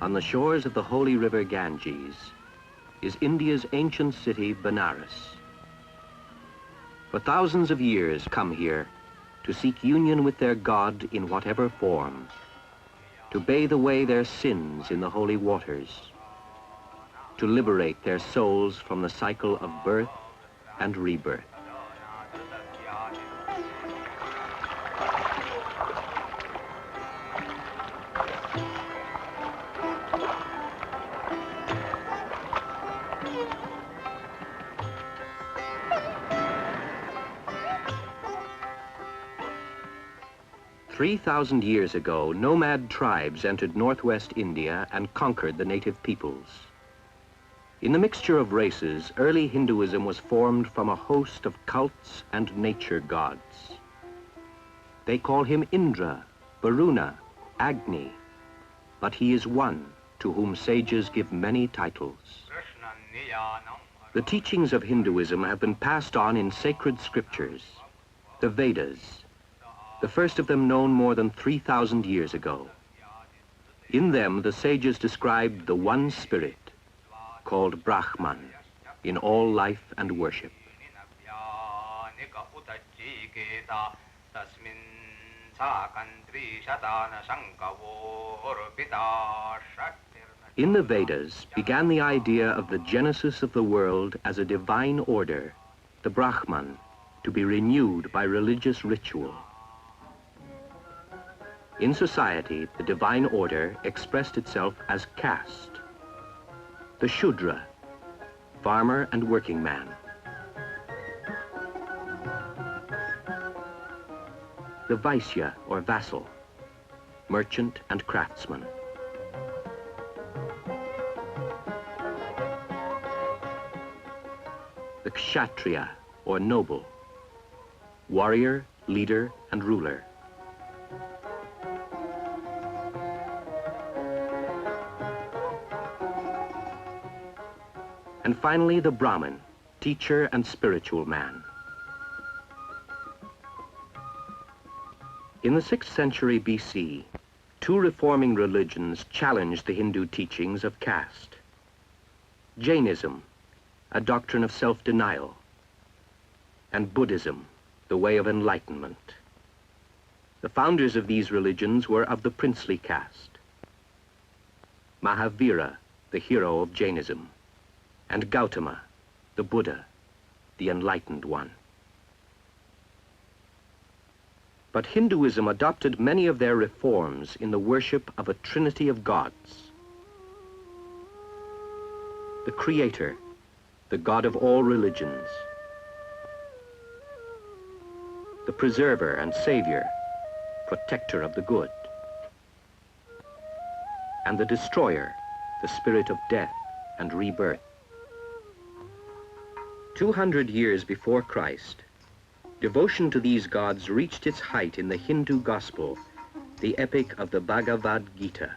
On the shores of the holy river Ganges is India's ancient city, Banaris. For thousands of years come here to seek union with their God in whatever form, to bathe away their sins in the holy waters, to liberate their souls from the cycle of birth and rebirth. Three 3,000 years ago, nomad tribes entered northwest India and conquered the native peoples. In the mixture of races, early Hinduism was formed from a host of cults and nature gods. They call him Indra, Varuna, Agni, but he is one to whom sages give many titles. The teachings of Hinduism have been passed on in sacred scriptures, the Vedas, the first of them known more than 3,000 years ago. In them, the sages described the one spirit, called Brahman, in all life and worship. In the Vedas began the idea of the genesis of the world as a divine order, the Brahman, to be renewed by religious ritual. In society, the divine order expressed itself as caste. The Shudra, farmer and working man. The Vaisya, or vassal, merchant and craftsman. The Kshatriya, or noble, warrior, leader, and ruler. And finally, the Brahman, teacher and spiritual man. In the 6th century BC, two reforming religions challenged the Hindu teachings of caste. Jainism, a doctrine of self-denial, and Buddhism, the way of enlightenment. The founders of these religions were of the princely caste. Mahavira, the hero of Jainism, and Gautama, the Buddha, the enlightened one. But Hinduism adopted many of their reforms in the worship of a trinity of gods. The Creator, the God of all religions. The Preserver and Savior, protector of the good. And the Destroyer, the spirit of death and rebirth. 200 years before Christ, devotion to these gods reached its height in the Hindu gospel, the epic of the Bhagavad Gita,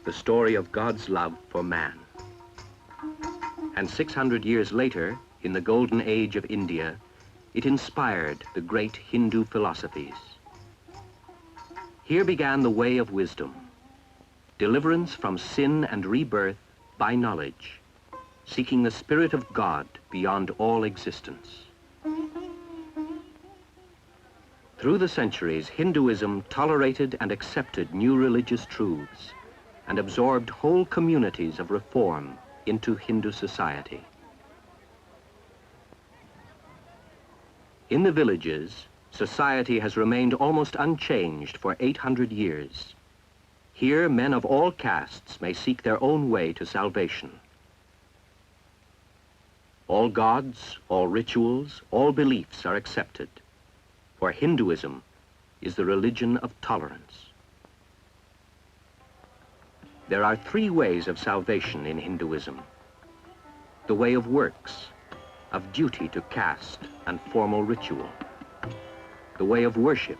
the story of God's love for man. And 600 years later, in the golden age of India, it inspired the great Hindu philosophies. Here began the way of wisdom, deliverance from sin and rebirth by knowledge, seeking the spirit of God beyond all existence. Through the centuries, Hinduism tolerated and accepted new religious truths and absorbed whole communities of reform into Hindu society. In the villages, society has remained almost unchanged for 800 years. Here, men of all castes may seek their own way to salvation. All gods, all rituals, all beliefs are accepted, for Hinduism is the religion of tolerance. There are three ways of salvation in Hinduism: the way of works, of duty to caste and formal ritual; the way of worship,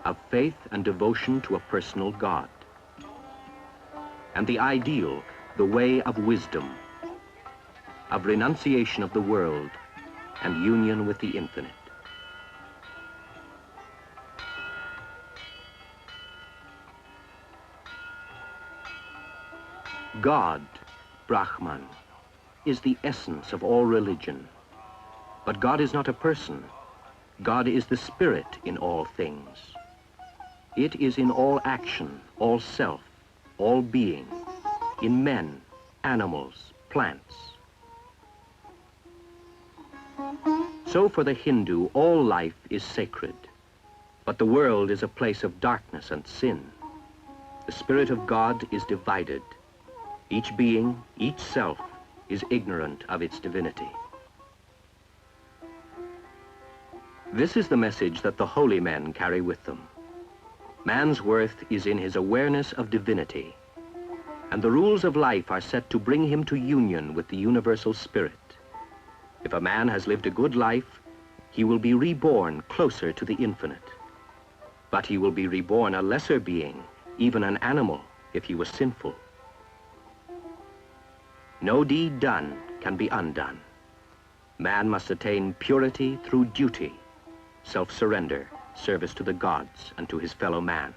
of faith and devotion to a personal God; and the ideal, the way of wisdom, of renunciation of the world and union with the infinite. God, Brahman, is the essence of all religion. But God is not a person. God is the spirit in all things. It is in all action, all self, all being, in men, animals, plants. So for the Hindu, all life is sacred, but the world is a place of darkness and sin. The Spirit of God is divided. Each being, each self, is ignorant of its divinity. This is the message that the holy men carry with them. Man's worth is in his awareness of divinity, and the rules of life are set to bring him to union with the universal spirit. If a man has lived a good life, he will be reborn closer to the infinite. But he will be reborn a lesser being, even an animal, if he was sinful. No deed done can be undone. Man must attain purity through duty, self-surrender, service to the gods and to his fellow man.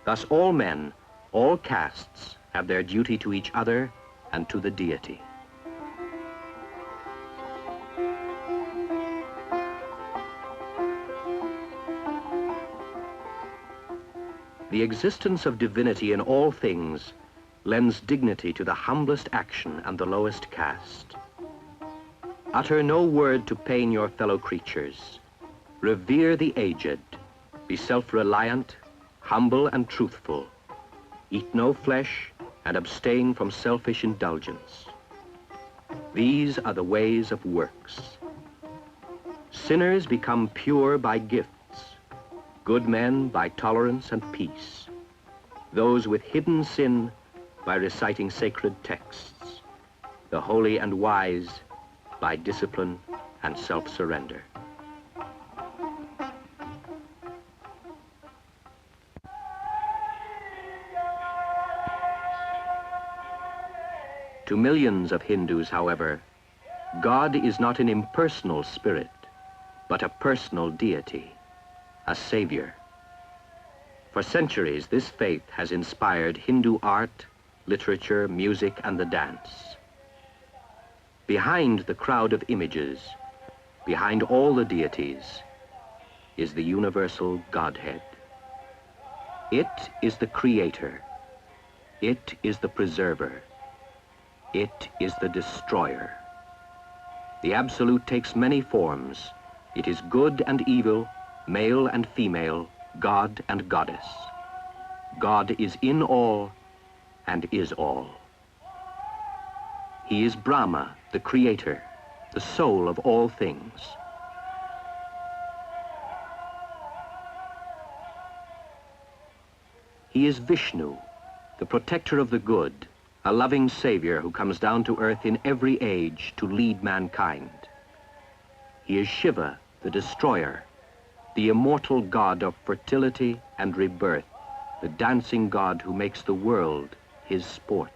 Thus all men, all castes, have their duty to each other and to the deity. The existence of divinity in all things lends dignity to the humblest action and the lowest caste. Utter no word to pain your fellow creatures. Revere the aged. Be self-reliant, humble and truthful. Eat no flesh and abstain from selfish indulgence. These are the ways of works. Sinners become pure by gifts. Good men by tolerance and peace. Those with hidden sin by reciting sacred texts. The holy and wise by discipline and self-surrender. To millions of Hindus, however, God is not an impersonal spirit, but a personal deity, a savior. For centuries, this faith has inspired Hindu art, literature, music, and the dance. Behind the crowd of images, behind all the deities, is the universal Godhead. It is the creator. It is the preserver. It is the destroyer. The Absolute takes many forms. It is good and evil, male and female, God and goddess. God is in all and is all. He is Brahma, the creator, the soul of all things. He is Vishnu, the protector of the good, a loving savior who comes down to earth in every age to lead mankind. He is Shiva, the destroyer, the immortal god of fertility and rebirth, the dancing god who makes the world his sport.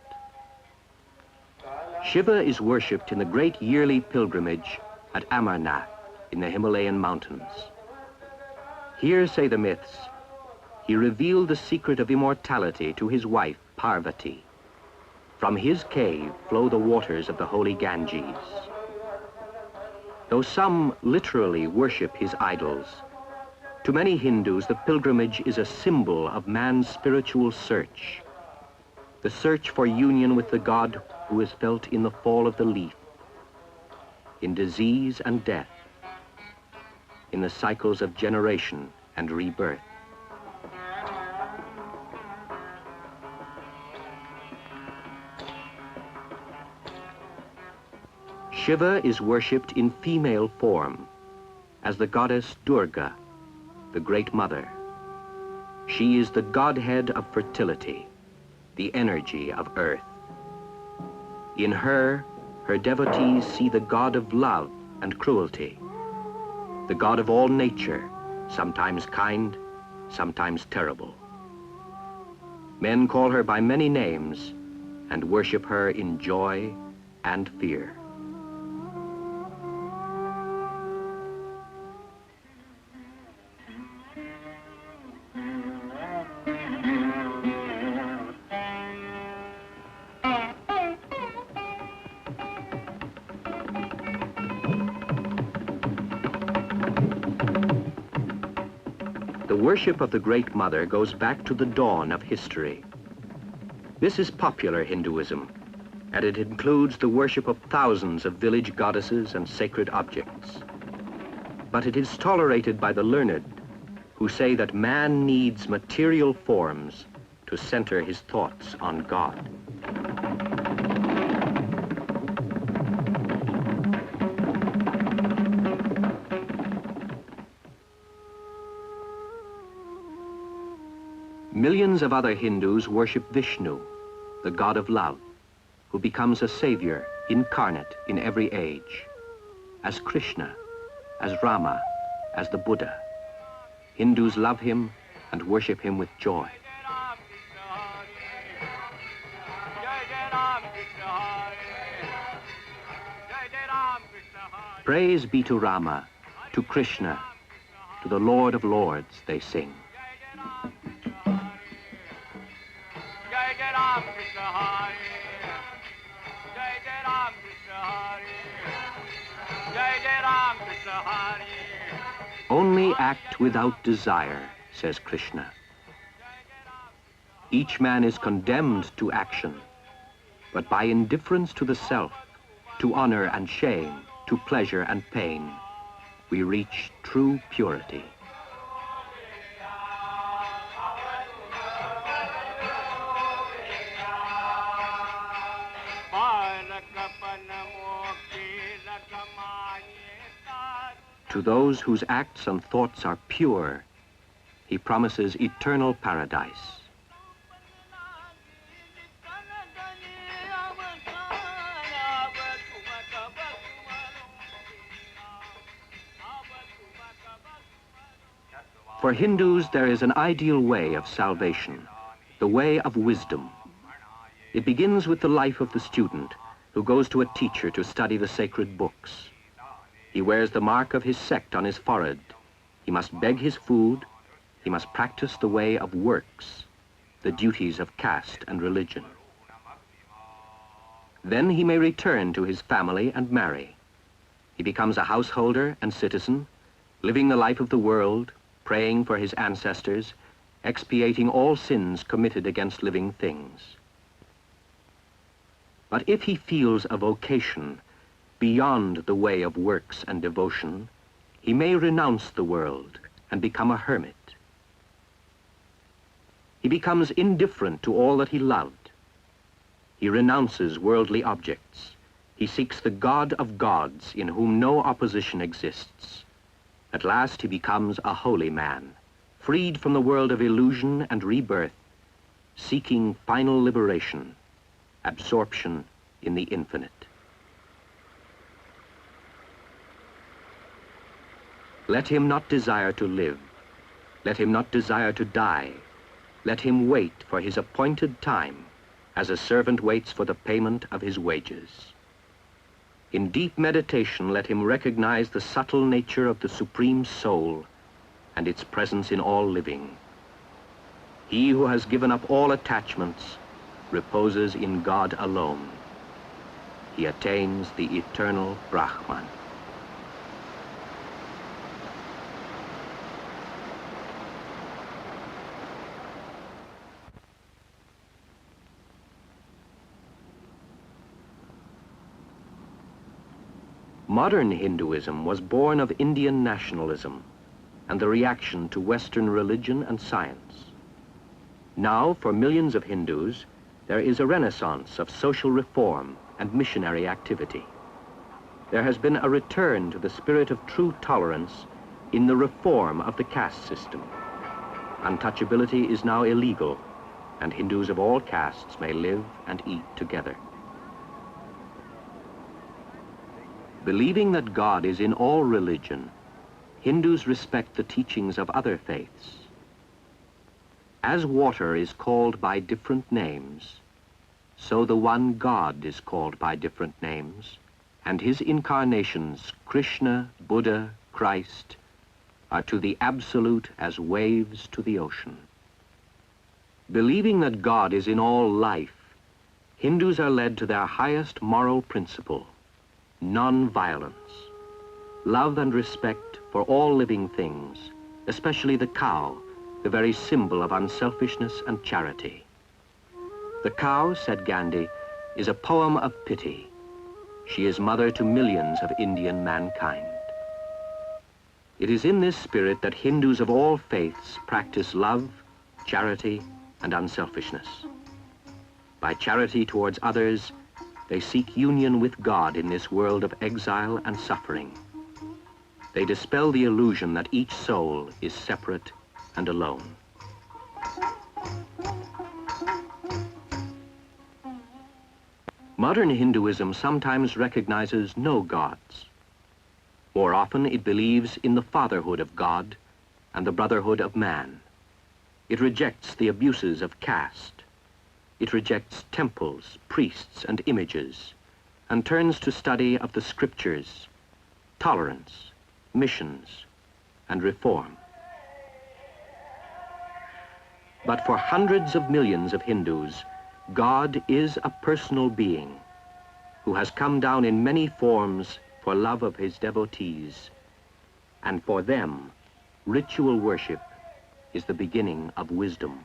Shiva is worshipped in the great yearly pilgrimage at Amarnath in the Himalayan mountains. Here, say the myths, he revealed the secret of immortality to his wife, Parvati. From his cave flow the waters of the holy Ganges. Though some literally worship his idols, to many Hindus the pilgrimage is a symbol of man's spiritual search, the search for union with the God who is felt in the fall of the leaf, in disease and death, in the cycles of generation and rebirth. Shiva is worshipped in female form as the goddess Durga, the Great Mother. She is the godhead of fertility, the energy of earth. In her, her devotees see the god of love and cruelty, the god of all nature, sometimes kind, sometimes terrible. Men call her by many names and worship her in joy and fear. The worship of the Great Mother goes back to the dawn of history. This is popular Hinduism, and it includes the worship of thousands of village goddesses and sacred objects. But it is tolerated by the learned, who say that man needs material forms to center his thoughts on God. Millions of other Hindus worship Vishnu, the god of love, who becomes a savior incarnate in every age, as Krishna, as Rama, as the Buddha. Hindus love him and worship him with joy. Praise be to Rama, to Krishna, to the Lord of Lords, they sing. Only act without desire, says Krishna. Each man is condemned to action, but by indifference to the self, to honor and shame, to pleasure and pain, we reach true purity. To those whose acts and thoughts are pure, he promises eternal paradise. For Hindus, there is an ideal way of salvation, the way of wisdom. It begins with the life of the student, who goes to a teacher to study the sacred books. He wears the mark of his sect on his forehead. He must beg his food. He must practice the way of works, the duties of caste and religion. Then he may return to his family and marry. He becomes a householder and citizen, living the life of the world, praying for his ancestors, expiating all sins committed against living things. But if he feels a vocation beyond the way of works and devotion, he may renounce the world and become a hermit. He becomes indifferent to all that he loved. He renounces worldly objects. He seeks the God of gods in whom no opposition exists. At last he becomes a holy man, freed from the world of illusion and rebirth, seeking final liberation, absorption in the infinite. Let him not desire to live. Let him not desire to die. Let him wait for his appointed time, as a servant waits for the payment of his wages. In deep meditation, let him recognize the subtle nature of the Supreme Soul and its presence in all living. He who has given up all attachments reposes in God alone. He attains the eternal Brahman. Modern Hinduism was born of Indian nationalism and the reaction to Western religion and science. Now, for millions of Hindus, there is a renaissance of social reform and missionary activity. There has been a return to the spirit of true tolerance in the reform of the caste system. Untouchability is now illegal, and Hindus of all castes may live and eat together. Believing that God is in all religion, Hindus respect the teachings of other faiths. As water is called by different names, so the one God is called by different names, and his incarnations, Krishna, Buddha, Christ, are to the absolute as waves to the ocean. Believing that God is in all life, Hindus are led to their highest moral principle, nonviolence, love and respect for all living things, especially the cow, the very symbol of unselfishness and charity. The cow, said Gandhi, is a poem of pity. She is mother to millions of Indian mankind. It is in this spirit that Hindus of all faiths practice love, charity, and unselfishness. By charity towards others, they seek union with God in this world of exile and suffering. They dispel the illusion that each soul is separate and alone. Modern Hinduism sometimes recognizes no gods. More often, it believes in the fatherhood of God and the brotherhood of man. It rejects the abuses of caste. It rejects temples, priests, and images, and turns to study of the scriptures, tolerance, missions, and reform. But for hundreds of millions of Hindus, God is a personal being who has come down in many forms for love of his devotees, and for them, ritual worship is the beginning of wisdom.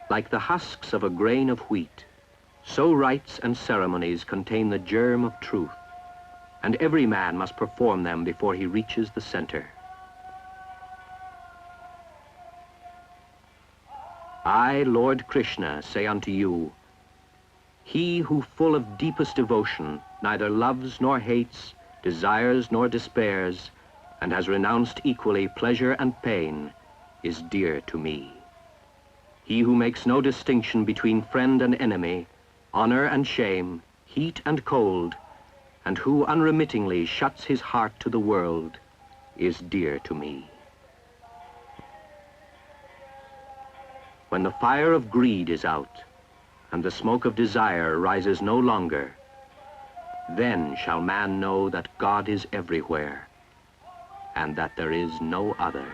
Like the husks of a grain of wheat, so rites and ceremonies contain the germ of truth, and every man must perform them before he reaches the center. I, Lord Krishna, say unto you, he who full of deepest devotion neither loves nor hates, desires nor despairs, and has renounced equally pleasure and pain, is dear to me. He who makes no distinction between friend and enemy, honor and shame, heat and cold, and who unremittingly shuts his heart to the world, is dear to me. When the fire of greed is out, and the smoke of desire rises no longer, then shall man know that God is everywhere, and that there is no other.